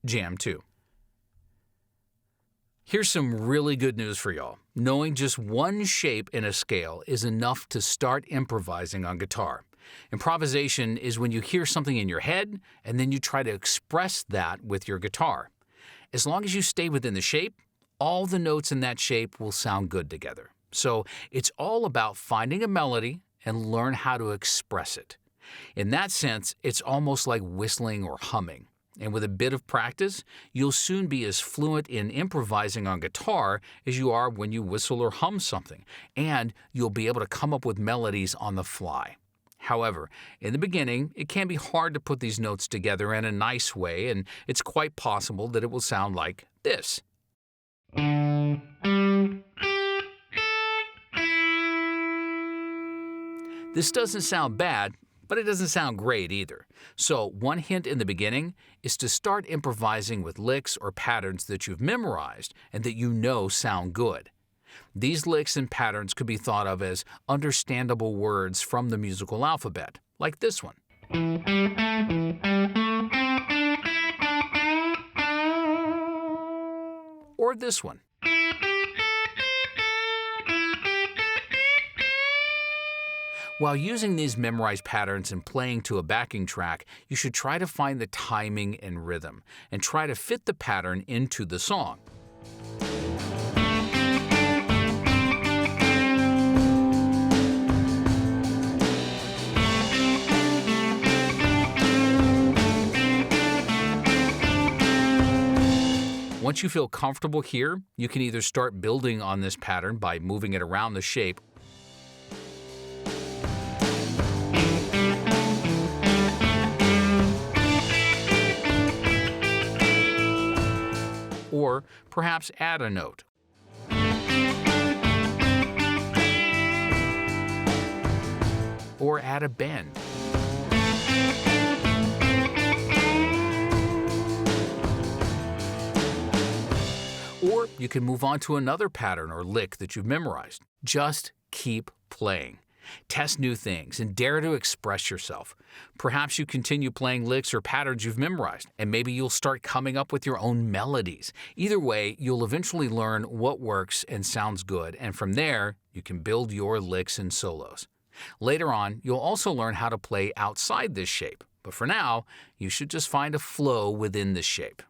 jam too. Here's some really good news for y'all. Knowing just one shape in a scale is enough to start improvising on guitar. Improvisation is when you hear something in your head and then you try to express that with your guitar. As long as you stay within the shape, all the notes in that shape will sound good together. So it's all about finding a melody and learn how to express it. In that sense, it's almost like whistling or humming. And with a bit of practice, you'll soon be as fluent in improvising on guitar as you are when you whistle or hum something, and you'll be able to come up with melodies on the fly. However, in the beginning, it can be hard to put these notes together in a nice way, and it's quite possible that it will sound like this. This doesn't sound bad, but it doesn't sound great either. So one hint in the beginning is to start improvising with licks or patterns that you've memorized and that you know sound good. These licks and patterns could be thought of as understandable words from the musical alphabet, like this one. Or this one. While using these memorized patterns and playing to a backing track, you should try to find the timing and rhythm, and try to fit the pattern into the song. Once you feel comfortable here, you can either start building on this pattern by moving it around the shape, or perhaps add a note. Or add a bend. Or you can move on to another pattern or lick that you've memorized. Just keep playing. Test new things and dare to express yourself. Perhaps you continue playing licks or patterns you've memorized, and maybe you'll start coming up with your own melodies. Either way, you'll eventually learn what works and sounds good, and from there, you can build your licks and solos. Later on, you'll also learn how to play outside this shape, but for now, you should just find a flow within this shape.